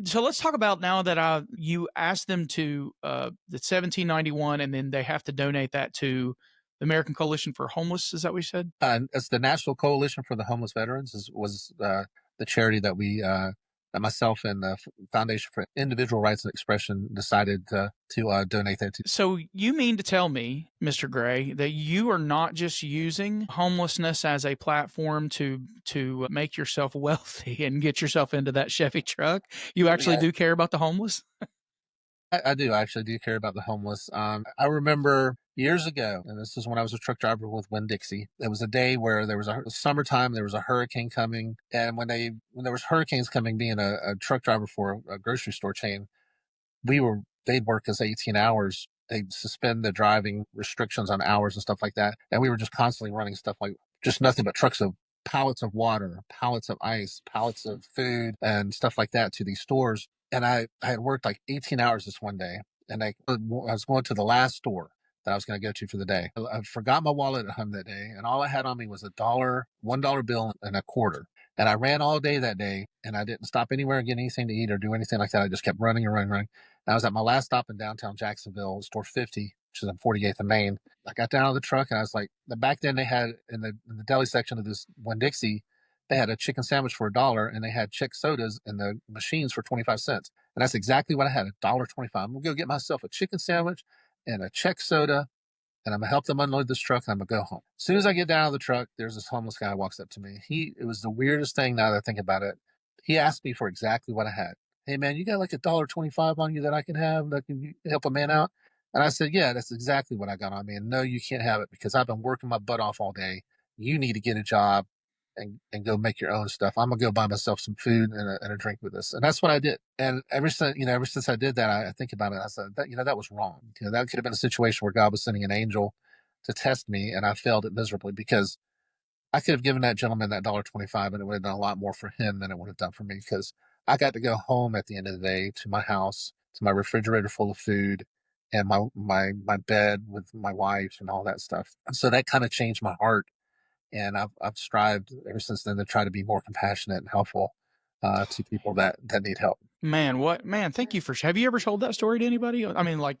So let's talk about now that you asked them to the 1791, and then they have to donate that to the American Coalition for Homeless. Is that what you said? It's the National Coalition for the Homeless Veterans was the charity that that myself and the Foundation for Individual Rights and Expression decided to donate that to. So you mean to tell me, Mr. Gray, that you are not just using homelessness as a platform to make yourself wealthy and get yourself into that Chevy truck? You actually Yeah, do care about the homeless? I do. I actually do care about the homeless. I remember years ago, and this is when I was a truck driver with Winn-Dixie. It was a day where there was a summertime, there was a hurricane coming, and when there was hurricanes coming, being a truck driver for a grocery store chain, they'd work us 18 hours. They'd suspend the driving restrictions on hours and stuff like that, and we were just constantly running stuff like just nothing but trucks of pallets of water, pallets of ice, pallets of food, and stuff like that to these stores. And I had worked like 18 hours this one day, and I was going to the last store that I was going to go to for the day. I forgot my wallet at home that day, and all I had on me was $1 bill and a quarter. And I ran all day that day, and I didn't stop anywhere and get anything to eat or do anything like that. I just kept running and running, running. And I was at my last stop in downtown Jacksonville, store 50, which is on 48th and Main. I got down out of the truck, and I was like, back then they had in the deli section of this Winn-Dixie, they had a chicken sandwich for $1, and they had chick sodas in the machines for 25 cents. And that's exactly what I had, $1.25. I'm gonna go get myself a chicken sandwich and a check soda, and I'm gonna help them unload this truck, and I'm gonna go home. As soon as I get down out of the truck, there's this homeless guy who walks up to me. It was the weirdest thing now that I think about it. He asked me for exactly what I had. Hey man, you got like $1.25 on you that I can have that can help a man out? And I said, yeah, that's exactly what I got on me. And no, you can't have it because I've been working my butt off all day. You need to get a job and go make your own stuff. I'm gonna go buy myself some food and a drink with this. And that's what I did. And ever since I did that, I think about it. I said that, that was wrong. That could have been a situation where God was sending an angel to test me, and I failed it miserably because I could have given that gentleman that $1.25, and it would have done a lot more for him than it would have done for me because I got to go home at the end of the day to my house, to my refrigerator full of food, and my bed with my wife and all that stuff. And so that kind of changed my heart, and I've strived ever since then to try to be more compassionate and helpful to people that need help. Man, thank you for have you ever told that story to anybody? I mean, like,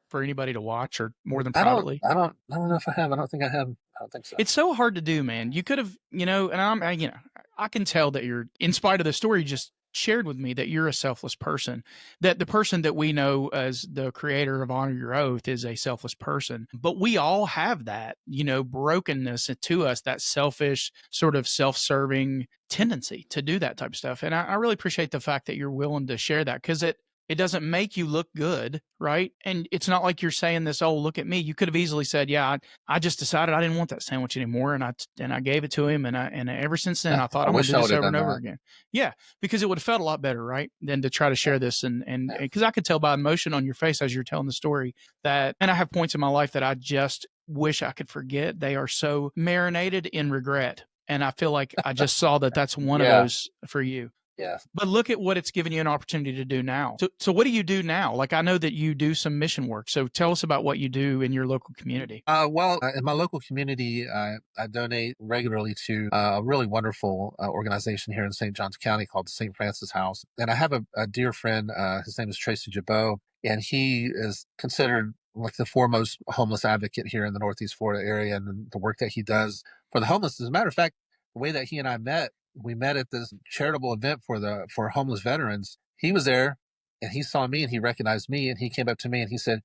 for anybody to watch or more than privately? I don't know if I have. I don't think I have. I don't think so. It's so hard to do, man. You could have, and I can tell that you're, in spite of the story you just shared with me, that you're a selfless person. That the person that we know as the creator of Honor Your Oath is a selfless person. But we all have that, brokenness to us, that selfish, sort of self-serving tendency to do that type of stuff. And I really appreciate the fact that you're willing to share that because it doesn't make you look good, right? And it's not like you're saying this, oh, look at me. You could have easily said, yeah, I just decided I didn't want that sandwich anymore, and I gave it to him, and ever since then I thought I I'm going wish to do I this would have over done and over that. again. Yeah, because it would have felt a lot better, right, than to try to Yeah, share this and yeah. because I could tell by emotion on your face as you're telling the story that, and I have points in my life that I just wish I could forget. They are so marinated in regret, and I feel like I just saw that that's one of Yeah. those for you. Yeah. But look at what it's given you an opportunity to do now. So what do you do now? Like, I know that you do some mission work. So tell us about what you do in your local community. In my local community, I donate regularly to a really wonderful organization here in St. Johns County called the St. Francis House. And I have a dear friend, his name is Tracy Jabot, and he is considered like the foremost homeless advocate here in the Northeast Florida area, and the work that he does for the homeless. As a matter of fact, the way that he and I met, we met at this charitable event for homeless veterans. He was there, and he saw me, and he recognized me, and he came up to me, and he said,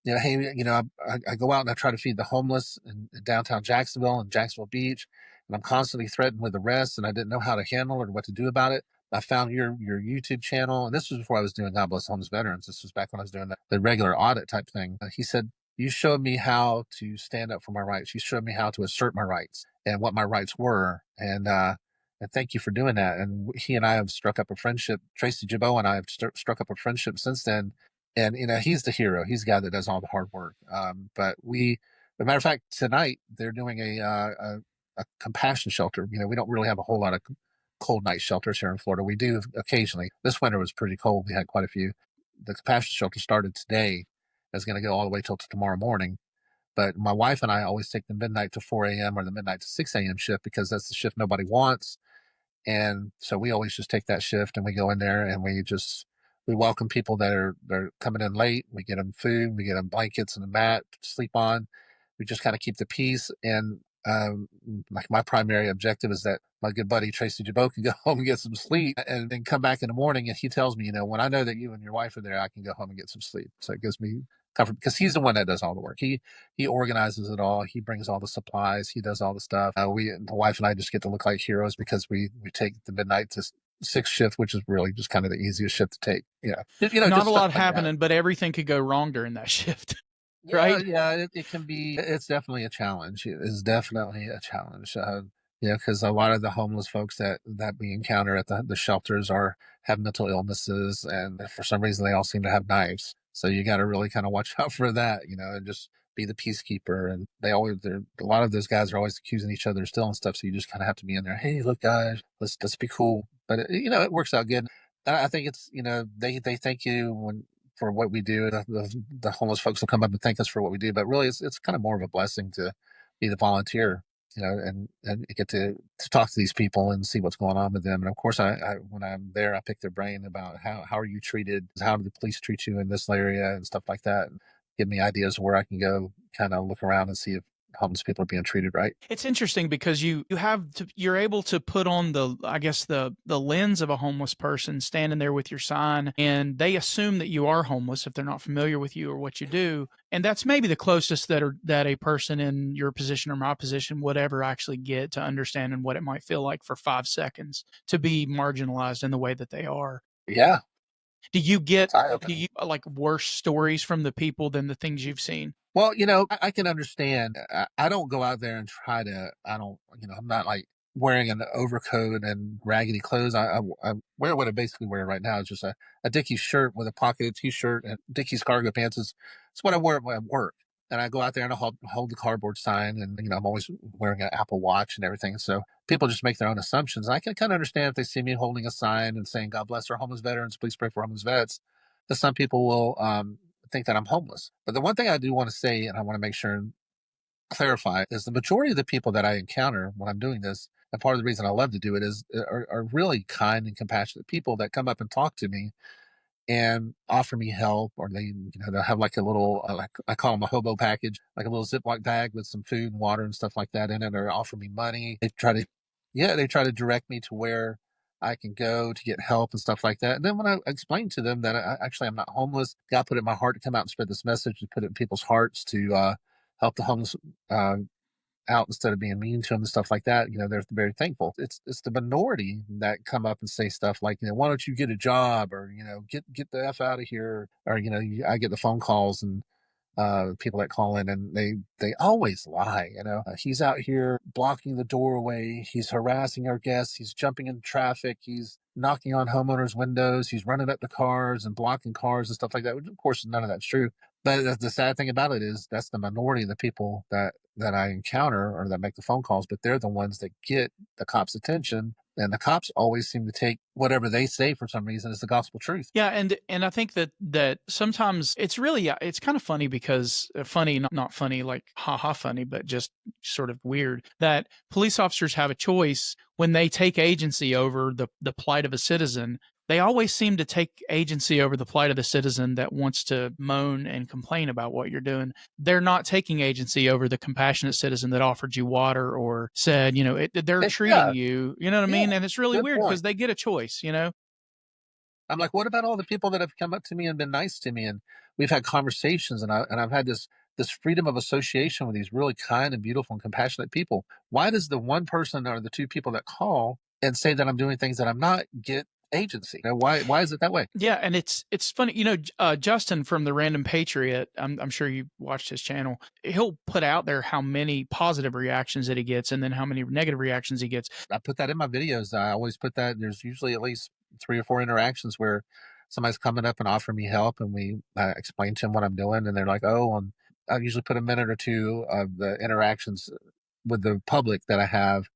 hey, I go out and I try to feed the homeless in downtown Jacksonville and Jacksonville Beach, and I'm constantly threatened with arrest, and I didn't know how to handle it or what to do about it. I found your YouTube channel, and this was before I was doing God Bless Homeless Veterans. This was back when I was doing the regular audit type thing. He said, you showed me how to stand up for my rights. You showed me how to assert my rights and what my rights were. And thank you for doing that. And he and I have struck up a friendship. Tracy Jabot and I have struck up a friendship since then. And he's the hero. He's the guy that does all the hard work. But as a matter of fact, tonight they're doing a compassion shelter. We don't really have a whole lot of cold night shelters here in Florida. We do occasionally. This winter was pretty cold. We had quite a few. The compassion shelter started today. It's going to go all the way till tomorrow morning. But my wife and I always take the midnight to 4 a.m. or the midnight to 6 a.m. shift because that's the shift nobody wants. And so we always just take that shift and we go in there and we welcome people they're coming in late. We get them food, we get them blankets and a mat to sleep on. We just kind of keep the peace. And my primary objective is that my good buddy Tracy Jabot can go home and get some sleep and then come back in the morning. And he tells me, when I know that you and your wife are there, I can go home and get some sleep. So it gives me comfort because he's the one that does all the work. He organizes it all. He brings all the supplies. He does all the stuff. The wife and I just get to look like heroes because we take the midnight to six shift, which is really just kind of the easiest shift to take. Not Just a stuff lot like that. happening, but everything could go wrong during that shift, Yeah, right? yeah, it can be. It's definitely a challenge. It is definitely a challenge. Because a lot of the homeless folks that we encounter at the shelters have mental illnesses, and for some reason they all seem to have knives. So you got to really kind of watch out for that, and just be the peacekeeper. And a lot of those guys are always accusing each other still and stuff. So you just kind of have to be in there. Hey, look, guys, let's be cool. But it works out good. I think it's they thank you for what we do. The homeless folks will come up and thank us for what we do, but really it's kind of more of a blessing to be the volunteer, and get to talk to these people and see what's going on with them. And of course, I when I'm there, I pick their brain about how are you treated, how do the police treat you in this area and stuff like that, and give me ideas of where I can go, kind of look around and see if homeless people are being treated right. It's interesting because you're able to put on I guess the lens of a homeless person standing there with your sign, and they assume that you are homeless if they're not familiar with you or what you do. And that's maybe the closest that a person in your position or my position would ever actually get to understanding what it might feel like for 5 seconds to be marginalized in the way that they are. Yeah, Do you get it's eye do opening. you like worse stories from the people than the things you've seen? Well, I can understand. I don't go out there and try to. I don't. I'm not like wearing an overcoat and raggedy clothes. I wear what I basically wear right now. It's just a Dickies shirt with a pocketed T-shirt and Dickies cargo pants. It's what I wear at work. And I go out there and I hold the cardboard sign, and I'm always wearing an Apple Watch and everything. So people just make their own assumptions. I can kind of understand if they see me holding a sign and saying "God bless our homeless veterans, please pray for homeless vets." That some people will think that I'm homeless. But the one thing I do want to say, and I want to make sure and clarify, is the majority of the people that I encounter when I'm doing this, and part of the reason I love to do it are really kind and compassionate people that come up and talk to me and offer me help, or they'll have like a little, like I call them a hobo package, like a little Ziploc bag with some food and water and stuff like that in it, or offer me money. They try to direct me to where I can go to get help and stuff like that. And then when I explain to them that I'm not homeless, God put it in my heart to come out and spread this message, to put it in people's hearts to help the homeless uh, out instead of being mean to them and stuff like that. They're very thankful. It's the minority that come up and say stuff like, why don't you get a job, or get the f out of here, or I get the phone calls and people that call in, and they always lie. He's out here blocking the doorway, he's harassing our guests, he's jumping in traffic, he's knocking on homeowners' windows, he's running up to cars and blocking cars and stuff like that. Which of course none of that's true. But the sad thing about it is that's the minority of the people that I encounter or that make the phone calls, but they're the ones that get the cops' attention. And the cops always seem to take whatever they say for some reason as the gospel truth. Yeah, and I think that sometimes it's really, yeah, it's kind of funny because funny, not funny like haha funny, but just sort of weird that police officers have a choice when they take agency over the plight of a citizen. They always seem to take agency over the plight of the citizen that wants to moan and complain about what you're doing. They're not taking agency over the compassionate citizen that offered you water or said, they're treating Yeah, you, you know what I yeah, mean? And it's really good weird point. because they get a choice. I'm like, what about all the people that have come up to me and been nice to me, and we've had conversations, and I've had this freedom of association with these really kind and beautiful and compassionate people. Why does the one person or the two people that call and say that I'm doing things that I'm not get agency? Why is it that way? Yeah, and it's funny, Justin from the Random Patriot. I'm sure you watched his channel. He'll put out there how many positive reactions that he gets, and then how many negative reactions he gets. I put that in my videos. I always put that. There's usually at least 3 or 4 interactions where somebody's coming up and offering me help, and we explain to them what I'm doing, and they're like, "Oh," I usually put a minute or two of the interactions with the public that I have,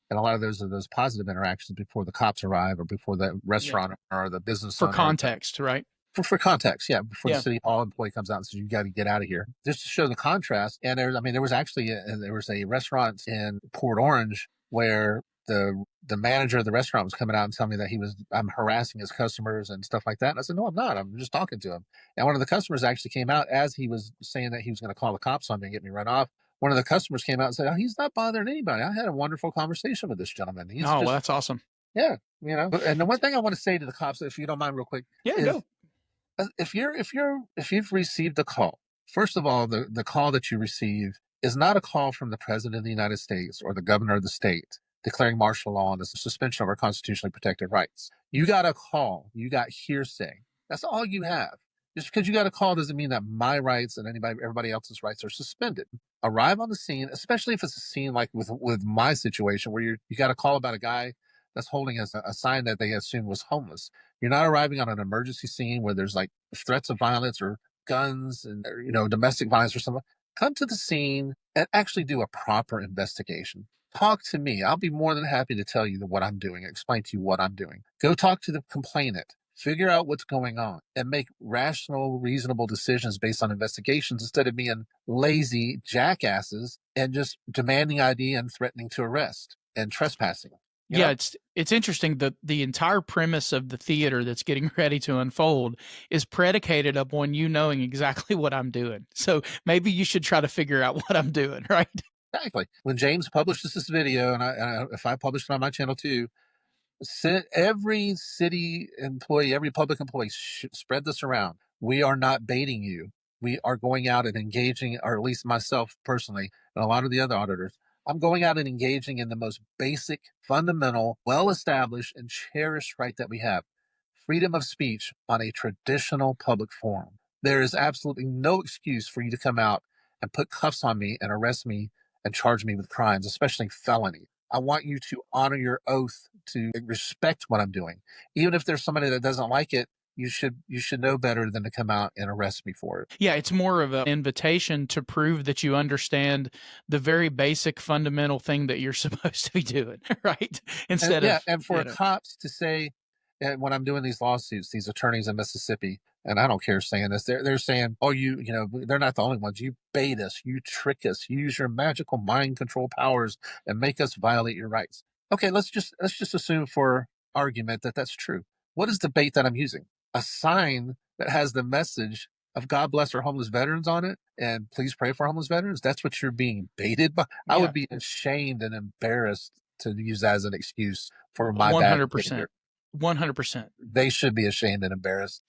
and a lot of those are those positive interactions before the cops arrive or before the Yeah, restaurant or the business for owner. context, right? For context, yeah, before the Yeah, city hall employee comes out and says, "You got to get out of here," just to show the contrast. And there was actually there was a restaurant in Port Orange where the manager of the restaurant was coming out and telling me that I'm harassing his customers and stuff like that. And I said, no, I'm not. I'm just talking to him. And one of the customers actually came out as he was saying that he was going to call the cops on me and get me run off. One of the customers came out and said, oh, he's not bothering anybody. I had a wonderful conversation with this gentleman. He's Oh, well, just, that's awesome. yeah, And the one thing I want to say to the cops, if you don't mind real quick, Yeah, is go. if you've received a call, first of all, the call that you receive is not a call from the president of the United States or the governor of the state declaring martial law and the suspension of our constitutionally protected rights. You got a call. You got hearsay. That's all you have. Just because you got a call doesn't mean that my rights and everybody else's rights are suspended. Arrive on the scene, especially if it's a scene like with my situation where you got a call about a guy that's holding a sign that they assumed was homeless. You're not arriving on an emergency scene where there's like threats of violence or guns and domestic violence or something. Come to the scene and actually do a proper investigation. Talk to me. I'll be more than happy to tell you what I'm doing, explain to you what I'm doing. Go talk to the complainant. Figure out what's going on and make rational, reasonable decisions based on investigations instead of being lazy jackasses and just demanding ID and threatening to arrest and trespassing. Yeah, it's interesting that the entire premise of the theater that's getting ready to unfold is predicated upon you knowing exactly what I'm doing. So maybe you should try to figure out what I'm doing, right? Exactly. When James publishes this video, and if I publish it on my channel too, every city employee, every public employee, spread this around. We are not baiting you. We are going out and engaging, or at least myself personally, and a lot of the other auditors. I'm going out and engaging in the most basic, fundamental, well-established, and cherished right that we have: freedom of speech on a traditional public forum. There is absolutely no excuse for you to come out and put cuffs on me and arrest me and charge me with crimes, especially felony. I want you to honor your oath to respect what I'm doing. Even if there's somebody that doesn't like it, you should know better than to come out and arrest me for it. Yeah, it's more of an invitation to prove that you understand the very basic fundamental thing that you're supposed to be doing, right? And Instead yeah, of, and for cops to say, and when I'm doing these lawsuits, these attorneys in Mississippi, and I don't care saying this, they're saying, oh, they're not the only ones. You bait us, you trick us, you use your magical mind control powers and make us violate your rights. Okay, let's just assume for argument that that's true. What is the bait that I'm using? A sign that has the message of God bless our homeless veterans on it and please pray for homeless veterans. That's what you're being baited by. I yeah, would be ashamed and embarrassed to use that as an excuse for my bad behavior. 100%. 100%. They should be ashamed and embarrassed.